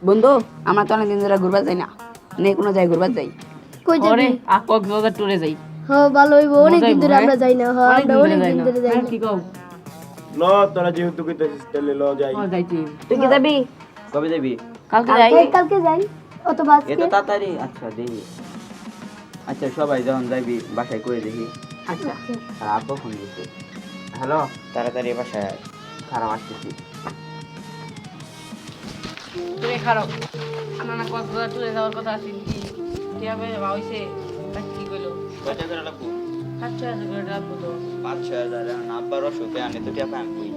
বন্ধু আমরা তো অনেকদিন ধরে ঘুরবার যাই না, নেই কোনো জায়গায় ঘুরবার যাই। কই যাবি? কক্সবাজার ট্যুরে যাই। হ্যাঁ ভালো হইব, অনেক দিন ধরে আমরা যাই না। হ্যাঁ আমরা অনেক দিন ধরে যাই না। কি কও? ল তোরা যেহেতু কইতেছিস তাহলে ল যাই। যাইছি। তুই কি যাবি? কবে যাবি? কালকে যাই। কালকে যাই অথবা আজকে। এত তাড়াতাড়ি? আচ্ছা দেখি। আচ্ছা সবাই যখন যাবি বাসায় করে দেখি। আচ্ছা আর আপু ফোন দিচ্ছে। হ্যালো, তাড়াতাড়ি বাসায় আয়। খারাপ আসতেছি। তুমি খারাপ। আমার না কক্সবাজার ট্যুরে যাওয়ার কথা আছে কি? কি হবে ভাইছে? কি কইলো? কয়টা করে লাগবো? 7,000 করে রাখবো তো। 5-6 হাজার। না আব্বার অসুখে আনে তো টিয়া পাই আমি।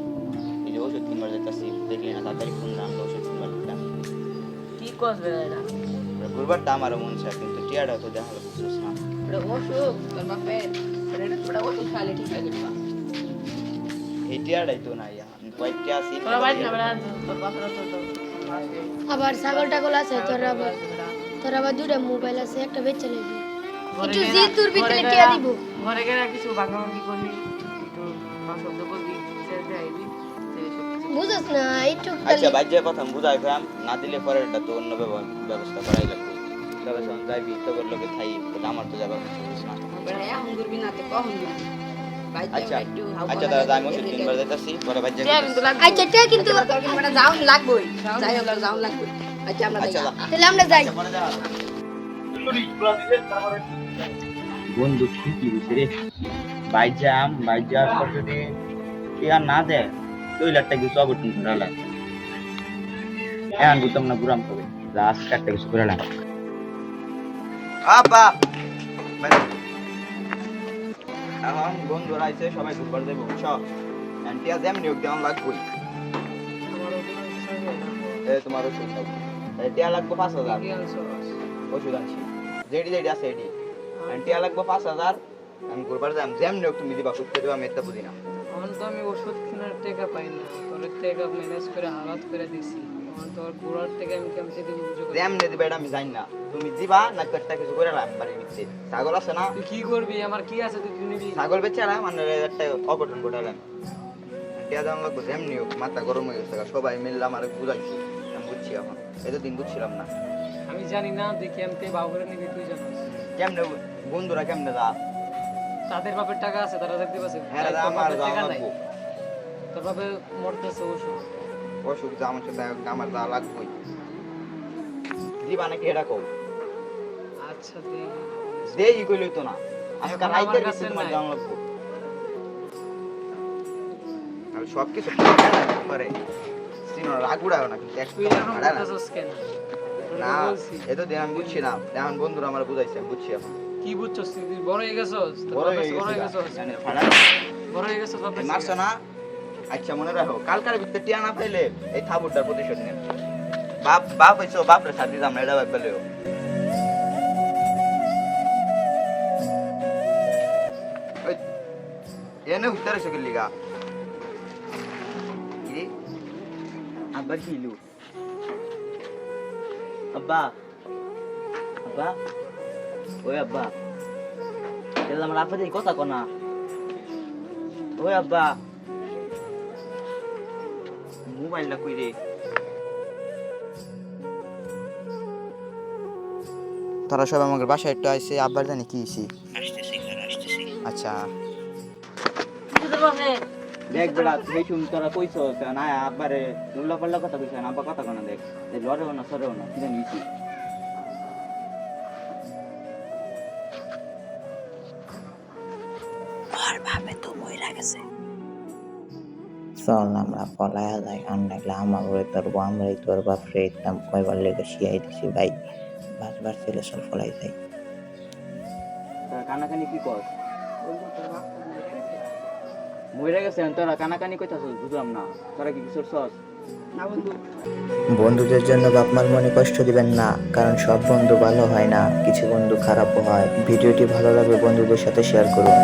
এই যে ওষুধ কিনবার যেতেছি, দেখলি না তাড়াতাড়ি ফোন দাম ওষুধ কিনবার দিতাম। কি কসবে এটা? ঘুরবারটা আমারও মন চায় কিন্তু টিয়াটা তো দেখা বুঝছিস না। এটা অসুখ তোর বাপের, এটা ওষুধ খাইলে ঠিক হয়ে যাবে। এই টিয়াটাই তো নাই এখন। কয়েকটা আছে। তোরা বাইরে না বেড়া তোর বাপের তো। আবার ছাগল টাগল আছে, তোর আবার দুটো মোবাইল আছে, একটা বেচে নেবি। একটু জিতুর ভিতরে টিয়া দিব। ঘরে গেলে কিছু ভাঙাভাঙি করবি, একটু শব্দ করবি, ছেড়ে আইবি। বুঝছ না একটু আচ্ছা বাজ্যের কথা বুঝাই ফেরাম না দিলে পরে এটা তো অন্য ব্যবস্থা করাই লাগবে। তবে যখন যাইবি তোর লোকে খাই তাহলে আমার তো যাবার বুঝছিস না। এখন ঘুরবি না তো কখন ঘুরবি? আচ্ছা আচ্ছা দাদা আমি ওষুধ কিনবার যেতেছি পরে বাজ্যে আচ্ছা টিয়া কিন্তু তোর কিন্তু মানে যাও লাগবেই, যাই হোক যাও লাগবে। আচ্ছা আমরা আচ্ছা যাই। তাহলে আমরা যাই। পরে যাও। বন্ধু ঠিকই বুঝছি রে। বাইজাম পর যদি টিয়া না দেয় 2 লাখ টাকা কিছু অবটন করা লাগে। এখন বুঝতাম না বুড়াম কবে লাস্ট একটা কিছু করে লাগে। আব্বা এখন বন্ধুরা আইছে সবাই ঘুরবার যাবো বুঝছো। টিয়া যেমনি হোক দেওয়ান লাগবেই। তোমার ওষুধ টিয়া লাগবো 5,000 ওষুধ আনছি যেটি যেটি আছে এটি টিয়া লাগবো 5,000 আমি ঘুরবার যাম যেমনি হোক তুমি দিবা সুস্থ দিবা আমি এটা বুঝি না। এখন তো আমি ওষুধ কেনার টাকা পাই না, তোর টাকা ম্যানেজ করে হালাত করে দিছি। এখন তোর ঘোরার টাকা আমি কেমতে দিব বুঝো? যেমনি দিবা এটা আমি জানি না, তুমি দিবা না একটা কিছু করে রাখ বাড়ির ভিতরে। ছাগল আছে না? তুই কি করবি? আমার কি আছে তুই কিনবি? ছাগল বেচে রাখ মানে একটা অঘটন ঘটালাম। টিয়া দাম লাগবো যেমনি হোক, মাথা গরম হয়ে গেছে সবাই মিললে আমার বুঝাইছি আমি বুঝছি এখন, এতদিন বুঝছিলাম না। আমি জানি না, তুই কেমতে বাউ করে নিবি তুই জানিস। কেমনে বন্ধুরা কেমনে যা তাদের বাপের টাকা আছে, তারা দেখতে পাচ্ছে। হ্যাঁ দাদা আমার যাওয়া লাগবো। তোর বাপে মরতেছে ওষুধ। অসুখ যা আমার সাথে আমার যা লাগবোই। দিবা নাকি এটা কও? আচ্ছা দেই। দেই কইলই তো না, আমি কার রাইতের আমার কাছে কাছে তোমার নাই। জানা লাগবো। আমি সব কিছু করে সিনো রাগুড়াও না কিন্তু তুই একটু এখন ছাড়া না। বলতেছিস কেন? না বলছি। এতো দিন আমি বুঝছি না, এখন বন্ধুরা আমার বুঝাইছে আমি বুঝছি এখন। কি বুঝছস তুই? বড় হয়ে গেছস? তোর বড় বাপে হয়ে বড় হয়ে গেছে গেছস? মানে ছাড়া বড় হয়ে গেছস বাপে? মারছ না। আচ্ছা মনে রাখো কালকার ভিতরে টিয়া না পাইলে এই থাবুরটার প্রতিশোধ নেব। বাপ হইছো বাপরে ছাড় দিতাম না, এটা ভাব পেলেও এনে উত্তরে সকের লিগা কি আব্বা কিলু আব্বা আব্বা ওই আব্বা এলা আমার আপা কথা কোনা ওই আব্বা মোবাইলটা কই রে? তারা সব আমাদের বাসায় একটু আইছে, আব্বার জানি কি হইছে। আসতেছি আচ্ছা দেখ বেড়া তুই শুন তোরা কইছ না আব্বারে উল্লা পাল্লা কথা কইছ না, আব্বা কথা কোনা দেখ লড়েও না সরেও না কি জানি হইছে। চল আমরা পলায়া যাই, আর নাইলে আমার ঘরে তোর আমরাই তোর বাপরে ইতাম কয়বার লেগে শিয়াই দিছি ভাই। বারবার ছেলে সব পলাই যাই। তোরা কানাকানি কি কর? মইরা গেছে তোরা কানাকানি কইতাছস বুঝলাম না, তোরা কি কিছু করছস? না বন্ধু। বন্ধুদের জন্য বাপ মার মনে কষ্ট দিবেন না, কারণ সব বন্ধু ভালো হয় না, কিছু বন্ধু খারাপও হয়। ভিডিওটি ভালো লাগবে বন্ধুদের সাথে শেয়ার করুন।